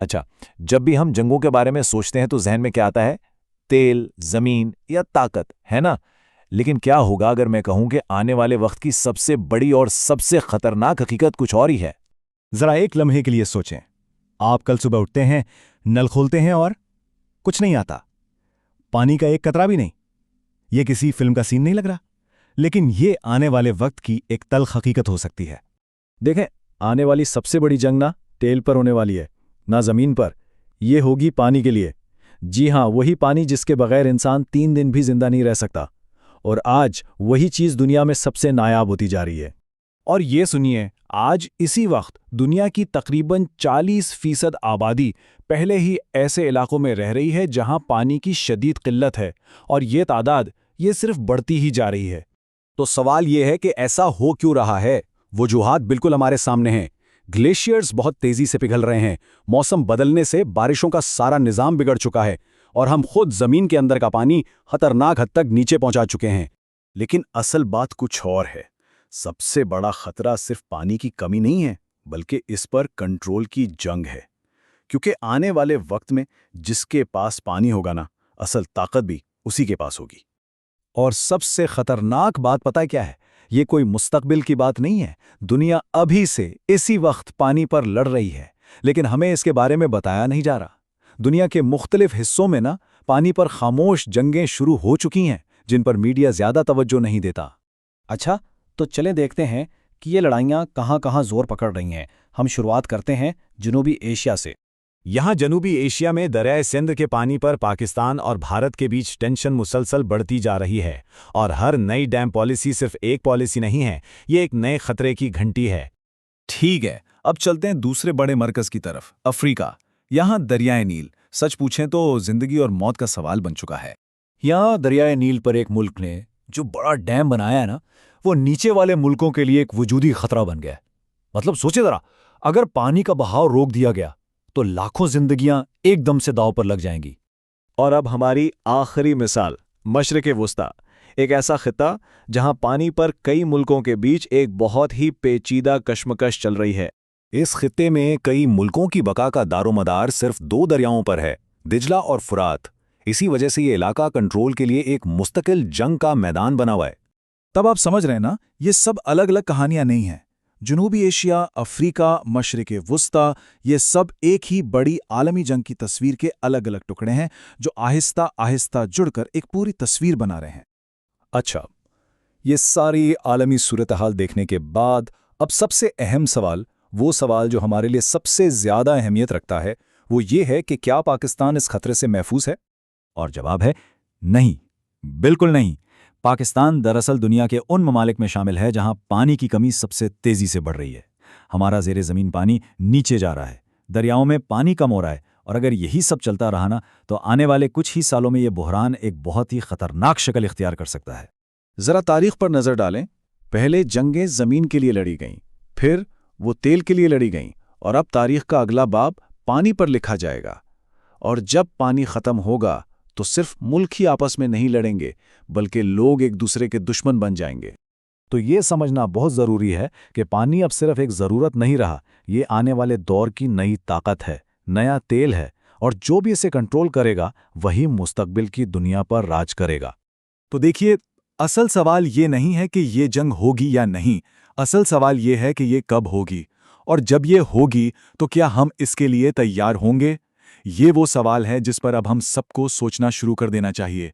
अच्छा, जब भी हम जंगों के बारे में सोचते हैं तो जहन में क्या आता है? तेल, जमीन या ताकत, है ना? लेकिन क्या होगा अगर मैं कहूं कि आने वाले वक्त की सबसे बड़ी और सबसे खतरनाक हकीकत कुछ और ही है? जरा एक लम्हे के लिए सोचें। आप कल सुबह उठते हैं, नल खोलते हैं और कुछ नहीं आता, पानी का एक कतरा भी नहीं। ये किसी फिल्म का सीन नहीं लग रहा, लेकिन ये आने वाले वक्त की एक तल्ख हकीकत हो सकती है। देखें, आने वाली सबसे बड़ी जंग ना तेल पर होने वाली है, ना जमीन पर। ये होगी पानी के लिए। जी हाँ, वही पानी जिसके बगैर इंसान 3 दिन भी जिंदा नहीं रह सकता। और आज वही चीज दुनिया में सबसे नायाब होती जा रही है। और ये सुनिए, आज इसी वक्त दुनिया की तकरीबन 40% आबादी पहले ही ऐसे इलाकों में रह रही है जहां पानी की शदीद किल्लत है, और ये तादाद ये सिर्फ बढ़ती ही जा रही है। तो सवाल ये है कि ऐसा हो क्यों रहा है? वजूहात बिल्कुल हमारे सामने हैं। ग्लेशियर्स बहुत तेजी से पिघल रहे हैं, मौसम बदलने से बारिशों का सारा निजाम बिगड़ चुका है, और हम खुद जमीन के अंदर का पानी खतरनाक हद तक नीचे पहुंचा चुके हैं। लेकिन असल बात कुछ और है। सबसे बड़ा खतरा सिर्फ पानी की कमी नहीं है, बल्कि इस पर कंट्रोल की जंग है। क्योंकि आने वाले वक्त में जिसके पास पानी होगा ना, असल ताकत भी उसी के पास होगी। और सबसे खतरनाक बात पता है क्या है? ये कोई मुस्तकबिल की बात नहीं है। दुनिया अभी से इसी वक्त पानी पर लड़ रही है, लेकिन हमें इसके बारे में बताया नहीं जा रहा। दुनिया के मुख्तलिफ हिस्सों में ना पानी पर खामोश जंगें शुरू हो चुकी हैं, जिन पर मीडिया ज्यादा तवज्जो नहीं देता। अच्छा, तो चलें देखते हैं कि ये लड़ाइयाँ कहाँ-कहाँ जोर पकड़ रही हैं। हम शुरुआत करते हैं जनूबी एशिया से। यहाँ जनूबी एशिया में दरियाए सिंध के पानी पर पाकिस्तान और भारत के बीच टेंशन मुसलसल बढ़ती जा रही है, और हर नई डैम पॉलिसी सिर्फ एक पॉलिसी नहीं है, ये एक नए खतरे की घंटी है। ठीक है, अब चलते हैं दूसरे बड़े मरकज की तरफ, अफ्रीका। यहाँ दरियाए नील सच पूछें तो जिंदगी और मौत का सवाल बन चुका है। यहाँ दरियाए नील पर एक मुल्क ने जो बड़ा डैम बनाया है ना, वो नीचे वाले मुल्कों के लिए एक वजूदी खतरा बन गया है। मतलब सोचे जरा, अगर पानी का बहाव रोक दिया गया तो लाखों जिंदगियां एकदम से दांव पर लग जाएंगी। और अब हमारी आखिरी मिसाल, मशरिक़ वुस्ता, एक ऐसा खिता जहां पानी पर कई मुल्कों के बीच एक बहुत ही पेचीदा कशमकश चल रही है। इस खित्ते में कई मुल्कों की बका का दारोमदार सिर्फ 2 दरियाओं पर है, दिजला और फुरात। इसी वजह से ये इलाका कंट्रोल के लिए एक मुस्तकिल जंग का मैदान बना हुआ है। तब आप समझ रहे हैं ना, ये सब अलग अलग कहानियां नहीं हैं। जनूबी एशिया, अफ्रीका, मशरिक़ वुस्ता, ये सब एक ही बड़ी आलमी जंग की तस्वीर के अलग अलग टुकड़े हैं जो आहिस्ता आहिस्ता जुड़कर एक पूरी तस्वीर बना रहे हैं। अच्छा, ये सारी आलमी सूरत-हाल देखने के बाद अब सबसे अहम सवाल, वो सवाल जो हमारे लिए सबसे ज़्यादा अहमियत रखता है, वो ये है कि क्या पाकिस्तान इस खतरे से महफूज है? और जवाब है नहीं, बिल्कुल नहीं। पाकिस्तान दरअसल दुनिया के उन ममालिक में शामिल है जहां पानी की कमी सबसे तेजी से बढ़ रही है। हमारा ज़ेरे ज़मीन पानी नीचे जा रहा है, दरियाओं में पानी कम हो रहा है, और अगर यही सब चलता रहा ना, तो आने वाले कुछ ही सालों में ये बुहरान एक बहुत ही खतरनाक शक्ल इख्तियार कर सकता है। ज़रा तारीख पर नज़र डालें। पहले जंगें ज़मीन के लिए लड़ी गईं, फिर वो तेल के लिए लड़ी गईं, और अब तारीख का अगला बाब पानी पर लिखा जाएगा। और जब पानी ख़त्म होगा तो सिर्फ मुल्क ही आपस में नहीं लड़ेंगे, बल्कि लोग एक दूसरे के दुश्मन बन जाएंगे। तो ये समझना बहुत ज़रूरी है कि पानी अब सिर्फ एक ज़रूरत नहीं रहा, ये आने वाले दौर की नई ताकत है, नया तेल है, और जो भी इसे कंट्रोल करेगा वही मुस्तकबिल की दुनिया पर राज करेगा। तो देखिए, असल सवाल ये नहीं है कि ये जंग होगी या नहीं, असल सवाल ये है कि ये कब होगी, और जब ये होगी तो क्या हम इसके लिए तैयार होंगे? ये वो सवाल है जिस पर अब हम सबको सोचना शुरू कर देना चाहिए।